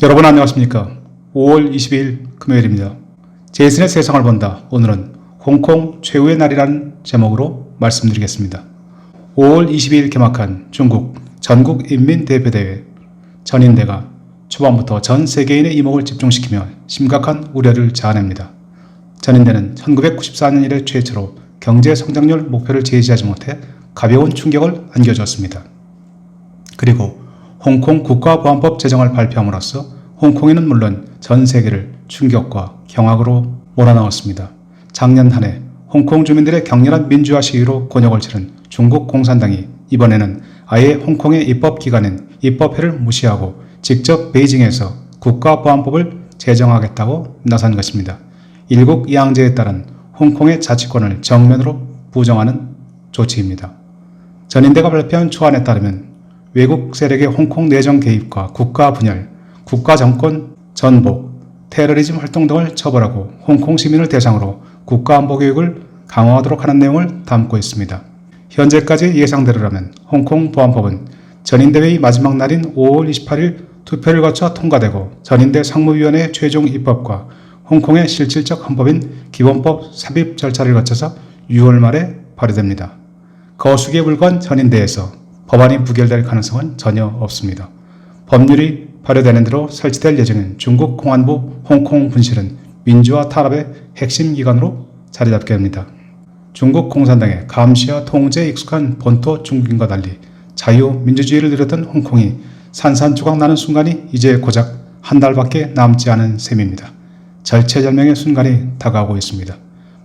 여러분 안녕하십니까? 5월 22일 금요일입니다. 제이슨의 세상을 본다. 오늘은 홍콩 최후의 날이라는 제목으로 말씀드리겠습니다. 5월 22일 개막한 중국 전국인민대표대회 전인대가 초반부터 전 세계인의 이목을 집중시키며 심각한 우려를 자아냅니다. 전인대는 1994년 이래 최초로 경제 성장률 목표를 제시하지 못해 가벼운 충격을 안겨주었습니다. 그리고 홍콩 국가보안법 제정을 발표함으로써 홍콩에는 물론 전 세계를 충격과 경악으로 몰아넣었습니다. 작년 한 해 홍콩 주민들의 격렬한 민주화 시위로 곤욕을 치른 중국 공산당이 이번에는 아예 홍콩의 입법기관인 입법회를 무시하고 직접 베이징에서 국가보안법을 제정하겠다고 나선 것입니다. 일국 이항제에 따른 홍콩의 자치권을 정면으로 부정하는 조치입니다. 전인대가 발표한 초안에 따르면 외국 세력의 홍콩 내정 개입과 국가 분열, 국가 정권 전복, 테러리즘 활동 등을 처벌하고 홍콩 시민을 대상으로 국가 안보 교육을 강화하도록 하는 내용을 담고 있습니다. 현재까지 예상대로라면 홍콩 보안법은 전인대회의 마지막 날인 5월 28일 투표를 거쳐 통과되고 전인대 상무위원회의 최종 입법과 홍콩의 실질적 헌법인 기본법 삽입 절차를 거쳐서 6월 말에 발의됩니다. 거수기에 불과한 전인대에서 법안이 부결될 가능성은 전혀 없습니다. 법률이 발효되는 대로 설치될 예정인 중국 공안부 홍콩 분실은 민주화 탄압의 핵심 기관으로 자리 잡게 됩니다. 중국 공산당의 감시와 통제에 익숙한 본토 중국인과 달리 자유민주주의를 누렸던 홍콩이 산산조각 나는 순간이 이제 고작 한 달밖에 남지 않은 셈입니다. 절체절명의 순간이 다가오고 있습니다.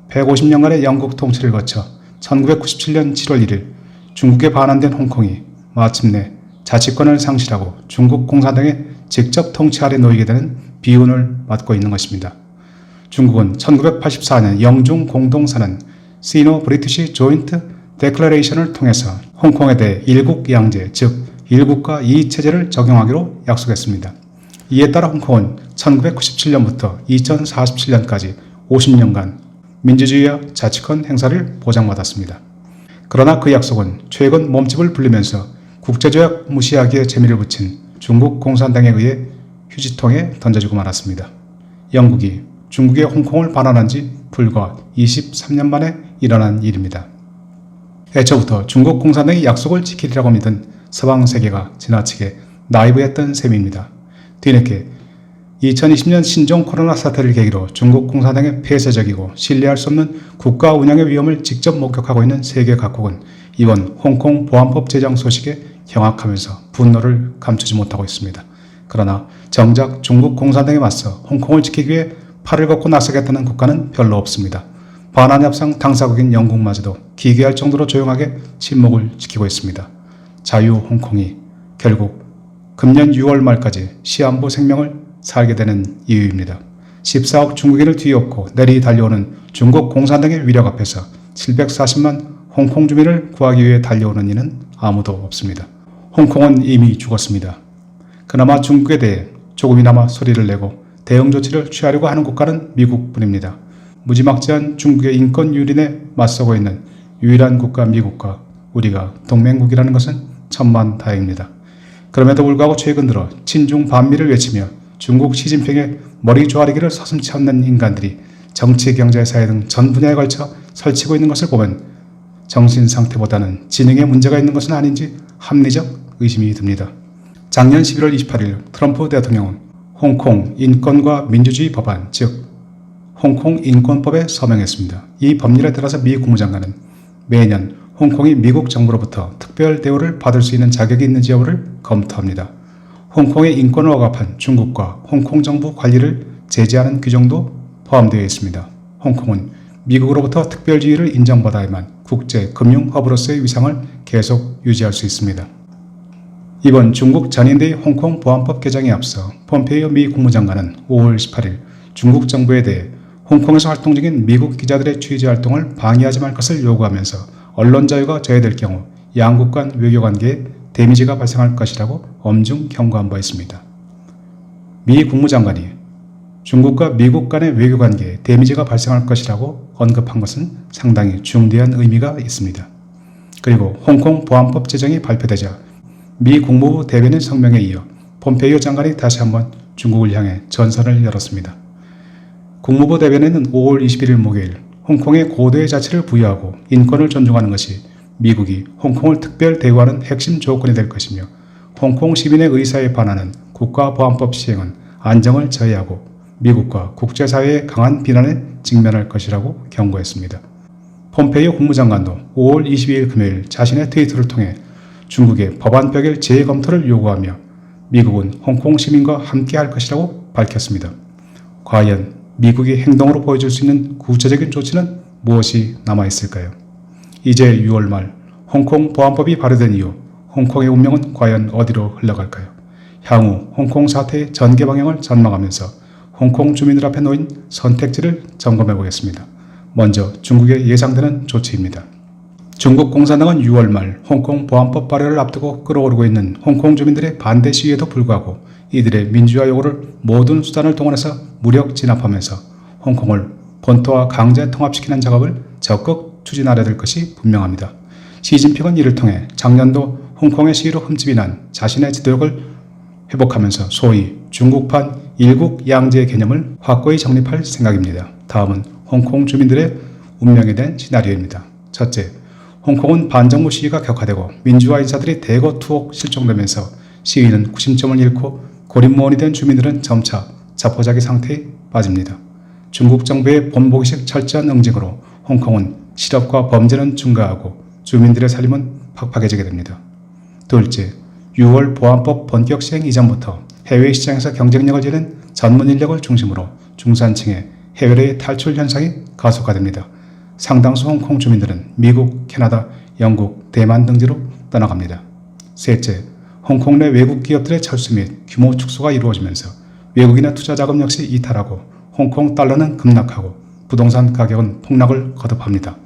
150년간의 영국 통치를 거쳐 1997년 7월 1일 중국에 반환된 홍콩이 마침내 자치권을 상실하고 중국 공산당의 직접 통치 아래 놓이게 되는 비운을 맞고 있는 것입니다. 중국은 1984년 영중 공동선언 시노 브리티시 조인트 데클러레이션을 통해서 홍콩에 대해 일국 양제, 즉 일국가 이의체제를 적용하기로 약속했습니다. 이에 따라 홍콩은 1997년부터 2047년까지 50년간 민주주의와 자치권 행사를 보장받았습니다. 그러나 그 약속은 최근 몸집을 불리면서 국제조약 무시하기에 재미를 붙인 중국 공산당에 의해 휴지통에 던져지고 말았습니다. 영국이 중국의 홍콩을 반환한 지 불과 23년 만에 일어난 일입니다. 애초부터 중국 공산당이 약속을 지키리라고 믿은 서방 세계가 지나치게 나이브했던 셈입니다. 뒤늦게 2020년 신종 코로나 사태를 계기로 중국 공산당의 폐쇄적이고 신뢰할 수 없는 국가 운영의 위험을 직접 목격하고 있는 세계 각국은 이번 홍콩 보안법 제정 소식에 경악하면서 분노를 감추지 못하고 있습니다. 그러나 정작 중국 공산당에 맞서 홍콩을 지키기 위해 팔을 걷고 나서겠다는 국가는 별로 없습니다. 반환협상 당사국인 영국마저도 기괴할 정도로 조용하게 침묵을 지키고 있습니다. 자유 홍콩이 결국 금년 6월 말까지 시한부 생명을 살게 되는 이유입니다. 14억 중국인을 뒤엎고 내리 달려오는 중국 공산당의 위력 앞에서 740만 홍콩 주민을 구하기 위해 달려오는 이는 아무도 없습니다. 홍콩은 이미 죽었습니다. 그나마 중국에 대해 조금이나마 소리를 내고 대응 조치를 취하려고 하는 국가는 미국뿐입니다. 무지막지한 중국의 인권 유린에 맞서고 있는 유일한 국가 미국과 우리가 동맹국이라는 것은 천만다행입니다. 그럼에도 불구하고 최근 들어 친중 반미를 외치며 중국 시진핑의 머리 조아리기를 서슴지 않는 인간들이 정치, 경제, 사회 등 전 분야에 걸쳐 설치고 있는 것을 보면 정신 상태보다는 지능에 문제가 있는 것은 아닌지 합리적 의심이 듭니다. 작년 11월 28일 트럼프 대통령은 홍콩 인권과 민주주의 법안, 즉 홍콩 인권법에 서명했습니다. 이 법률에 따라서 미 국무장관은 매년 홍콩이 미국 정부로부터 특별 대우를 받을 수 있는 자격이 있는지 여부를 검토합니다. 홍콩의 인권을 억압한 중국과 홍콩 정부 관리를 제재하는 규정도 포함되어 있습니다. 홍콩은 미국으로부터 특별지위를 인정받아야만 국제 금융 허브로서의 위상을 계속 유지할 수 있습니다. 이번 중국 전인대의 홍콩 보안법 개정에 앞서 폼페이오 미 국무장관은 5월 18일 중국 정부에 대해 홍콩에서 활동 중인 미국 기자들의 취재 활동을 방해하지 말 것을 요구하면서 언론 자유가 저해될 경우 양국 간 외교관계에 데미지가 발생할 것이라고 엄중 경고한 바 있습니다. 미 국무장관이 중국과 미국 간의 외교관계에 데미지가 발생할 것이라고 언급한 것은 상당히 중대한 의미가 있습니다. 그리고 홍콩 보안법 제정이 발표되자 미 국무부 대변인 성명에 이어 폼페이오 장관이 다시 한번 중국을 향해 전선을 열었습니다. 국무부 대변인은 5월 21일 목요일 홍콩에 고도의 자치를 부여하고 인권을 존중하는 것이 미국이 홍콩을 특별 대우하는 핵심 조건이 될 것이며 홍콩 시민의 의사에 반하는 국가보안법 시행은 안정을 저해하고 미국과 국제사회의 강한 비난에 직면할 것이라고 경고했습니다. 폼페이오 국무장관도 5월 22일 금요일 자신의 트위터를 통해 중국의 법안 표결 재검토를 요구하며 미국은 홍콩 시민과 함께할 것이라고 밝혔습니다. 과연 미국이 행동으로 보여줄 수 있는 구체적인 조치는 무엇이 남아있을까요? 이제 6월 말 홍콩 보안법이 발효된 이후 홍콩의 운명은 과연 어디로 흘러갈까요? 향후 홍콩 사태의 전개 방향을 전망하면서 홍콩 주민들 앞에 놓인 선택지를 점검해 보겠습니다. 먼저 중국의 예상되는 조치입니다. 중국 공산당은 6월 말 홍콩 보안법 발효를 앞두고 끌어오르고 있는 홍콩 주민들의 반대 시위에도 불구하고 이들의 민주화 요구를 모든 수단을 동원해서 무력 진압하면서 홍콩을 본토와 강제 통합시키는 작업을 적극 추진하려 될 것이 분명합니다. 시진핑은 이를 통해 작년도 홍콩의 시위로 흠집이 난 자신의 지도력을 회복하면서 소위 중국판 일국 양제 개념을 확고히 정립할 생각입니다. 다음은 홍콩 주민들의 운명에 대한 시나리오입니다. 첫째, 홍콩은 반정부 시위가 격화되고 민주화 인사들이 대거 투옥 실종되면서 시위는 구심점을 잃고 고립무원이 된 주민들은 점차 자포자기 상태에 빠집니다. 중국 정부의 본보기식 철저한 응징으로 홍콩은 실업과 범죄는 증가하고 주민들의 살림은 팍팍해지게 됩니다. 둘째, 6월 보안법 본격 시행 이전부터 해외 시장에서 경쟁력을 지닌 전문 인력을 중심으로 중산층의 해외로의 탈출 현상이 가속화됩니다. 상당수 홍콩 주민들은 미국, 캐나다, 영국, 대만 등지로 떠나갑니다. 셋째, 홍콩 내 외국 기업들의 철수 및 규모 축소가 이루어지면서 외국인의 투자 자금 역시 이탈하고 홍콩 달러는 급락하고 부동산 가격은 폭락을 거듭합니다.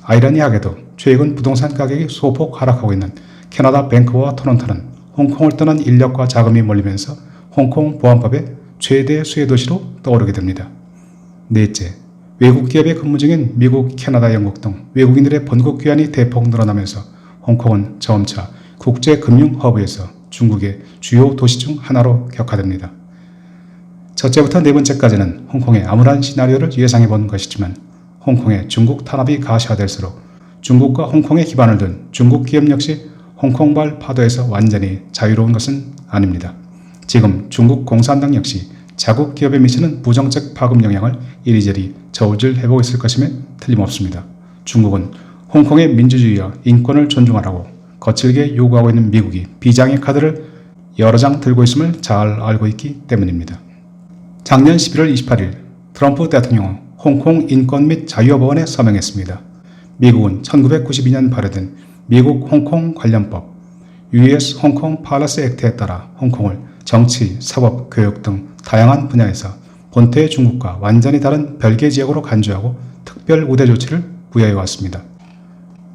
아이러니하게도 최근 부동산 가격이 소폭 하락하고 있는 캐나다 밴쿠버와 토론토는 홍콩을 떠난 인력과 자금이 몰리면서 홍콩 보안법의 최대 수혜 도시로 떠오르게 됩니다. 넷째, 외국 기업에 근무 중인 미국, 캐나다, 영국 등 외국인들의 본국 귀환이 대폭 늘어나면서 홍콩은 점차 국제 금융 허브에서 중국의 주요 도시 중 하나로 격화됩니다. 첫째부터 네 번째까지는 홍콩의 암울한 시나리오를 예상해 본 것이지만 홍콩의 중국 탄압이 가시화될수록 중국과 홍콩에 기반을 둔 중국 기업 역시 홍콩발 파도에서 완전히 자유로운 것은 아닙니다. 지금 중국 공산당 역시 자국 기업에 미치는 부정적 파급 영향을 이리저리 저울질해보고 있을 것임에 틀림없습니다. 중국은 홍콩의 민주주의와 인권을 존중하라고 거칠게 요구하고 있는 미국이 비장의 카드를 여러 장 들고 있음을 잘 알고 있기 때문입니다. 작년 11월 28일 트럼프 대통령은 홍콩 인권 및 자유화법원에 서명했습니다. 미국은 1992년 발효된 미국 홍콩 관련법 US 홍콩 팔러스 액트에 따라 홍콩을 정치, 사법, 교육 등 다양한 분야에서 본토의 중국과 완전히 다른 별개 지역으로 간주하고 특별 우대 조치를 부여해 왔습니다.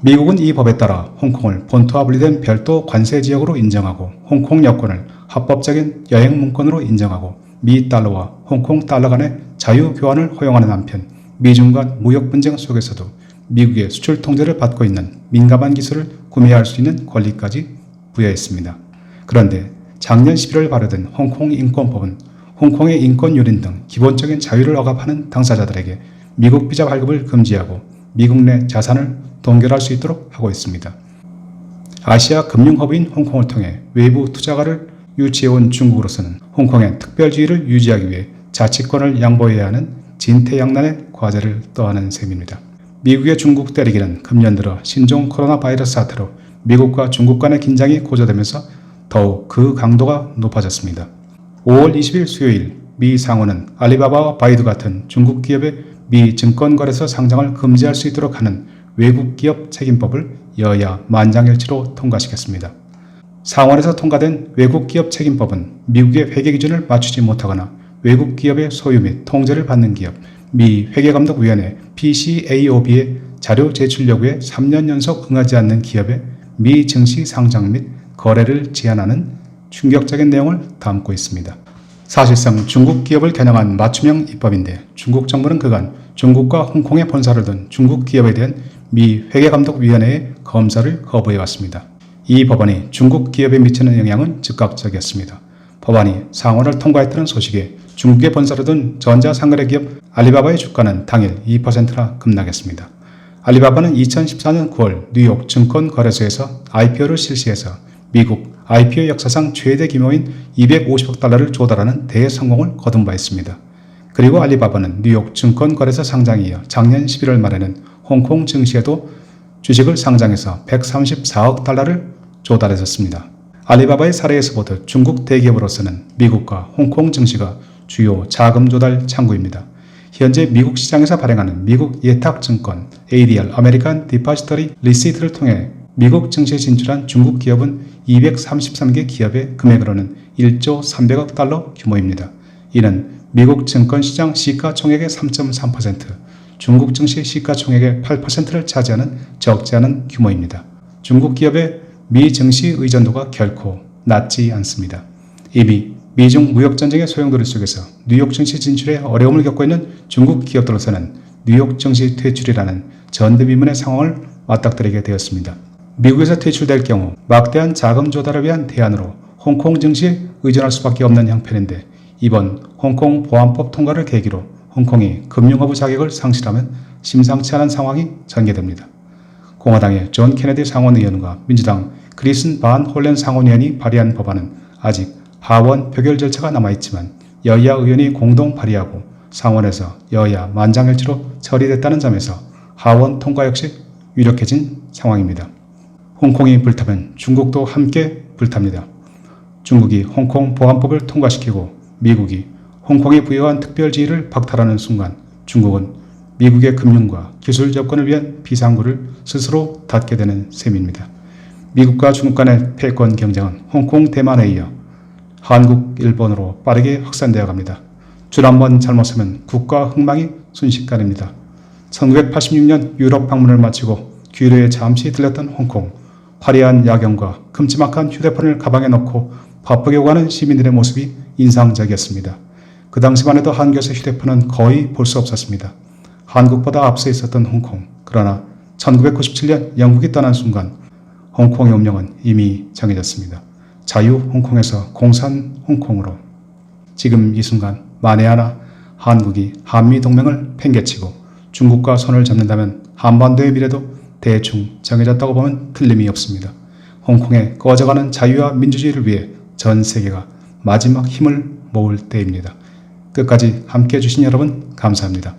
미국은 이 법에 따라 홍콩을 본토와 분리된 별도 관세 지역으로 인정하고 홍콩 여권을 합법적인 여행 문건으로 인정하고 미 달러와 홍콩 달러 간의 자유 교환을 허용하는 한편 미중 간 무역 분쟁 속에서도 미국의 수출 통제를 받고 있는 민감한 기술을 구매할 수 있는 권리까지 부여했습니다. 그런데 작년 11월 발효된 홍콩 인권법은 홍콩의 인권 유린 등 기본적인 자유를 억압하는 당사자들에게 미국 비자 발급을 금지하고 미국 내 자산을 동결할 수 있도록 하고 있습니다. 아시아 금융 허브인 홍콩을 통해 외부 투자가를 유치해온 중국으로서는 홍콩의 특별주의를 유지하기 위해 자치권을 양보해야 하는 진퇴양난의 과제를 떠안은 셈입니다. 미국의 중국 때리기는 금년 들어 신종 코로나 바이러스 사태로 미국과 중국 간의 긴장이 고조되면서 더욱 그 강도가 높아졌습니다. 5월 20일 수요일 미 상원은 알리바바와 바이두 같은 중국 기업의 미 증권거래소 상장을 금지할 수 있도록 하는 외국 기업 책임법을 여야 만장일치로 통과시켰습니다. 상원에서 통과된 외국 기업 책임법은 미국의 회계 기준을 맞추지 못하거나 외국 기업의 소유 및 통제를 받는 기업, 미 회계감독위원회 PCAOB의 자료 제출 요구에 3년 연속 응하지 않는 기업의 미 증시 상장 및 거래를 제한하는 충격적인 내용을 담고 있습니다. 사실상 중국 기업을 겨냥한 맞춤형 입법인데 중국 정부는 그간 중국과 홍콩에 본사를 둔 중국 기업에 대한 미 회계감독위원회의 검사를 거부해왔습니다. 이 법안이 중국 기업에 미치는 영향은 즉각적이었습니다. 법안이 상원을 통과했다는 소식에 중국에 본사를 둔 전자상거래 기업 알리바바의 주가는 당일 2%나 급락했습니다. 알리바바는 2014년 9월 뉴욕 증권거래소에서 IPO를 실시해서 미국 IPO 역사상 최대 규모인 250억 달러를 조달하는 대성공을 거둔 바 있습니다. 그리고 알리바바는 뉴욕 증권거래소 상장에 이어 작년 11월 말에는 홍콩 증시에도 주식을 상장해서 134억 달러를 조달했었습니다. 알리바바의 사례에서 보듯 중국 대기업으로서는 미국과 홍콩 증시가 주요 자금 조달 창구입니다. 현재 미국 시장에서 발행하는 미국 예탁증권 ADR 아메리칸 디파지터리 리시트를 통해 미국 증시에 진출한 중국 기업은 233개 기업의 금액으로는 1조 300억 달러 규모입니다. 이는 미국 증권시장 시가총액의 3.3%, 중국 증시 시가총액의 8%를 차지하는 적지 않은 규모입니다. 중국 기업의 미 증시 의존도가 결코 낮지 않습니다. 이미 미중 무역전쟁의 소용돌이 속에서 뉴욕 증시 진출에 어려움을 겪고 있는 중국 기업들로서는 뉴욕 증시 퇴출이라는 전대미문의 상황을 맞닥뜨리게 되었습니다. 미국에서 퇴출될 경우 막대한 자금 조달을 위한 대안으로 홍콩 증시에 의존할 수밖에 없는 형편인데 이번 홍콩 보안법 통과를 계기로 홍콩이 금융허브 자격을 상실하면 심상치 않은 상황이 전개됩니다. 공화당의 존 케네디 상원의원과 민주당 크리슨 반 홀렌 상원의원이 발의한 법안은 아직 하원 표결 절차가 남아있지만 여야 의원이 공동 발의하고 상원에서 여야 만장일치로 처리됐다는 점에서 하원 통과 역시 유력해진 상황입니다. 홍콩이 불타면 중국도 함께 불탑니다. 중국이 홍콩 보안법을 통과시키고 미국이 홍콩에 부여한 특별지위를 박탈하는 순간 중국은 미국의 금융과 기술 접근을 위한 비상구를 스스로 닫게 되는 셈입니다. 미국과 중국 간의 패권 경쟁은 홍콩, 대만에 이어 한국, 일본으로 빠르게 확산되어 갑니다. 줄 한 번 잘못하면 국가 흥망이 순식간입니다. 1986년 유럽 방문을 마치고 귀로에 잠시 들렸던 홍콩, 화려한 야경과 큼지막한 휴대폰을 가방에 넣고 바쁘게 오가는 시민들의 모습이 인상적이었습니다. 그 당시만 해도 한국에서 휴대폰은 거의 볼 수 없었습니다. 한국보다 앞서 있었던 홍콩, 그러나 1997년 영국이 떠난 순간 홍콩의 운명은 이미 정해졌습니다. 자유 홍콩에서 공산 홍콩으로. 지금 이 순간 만에 하나 한국이 한미동맹을 팽개치고 중국과 손을 잡는다면 한반도의 미래도 대충 정해졌다고 보면 틀림이 없습니다. 홍콩의 꺼져가는 자유와 민주주의를 위해 전 세계가 마지막 힘을 모을 때입니다. 끝까지 함께해 주신 여러분 감사합니다.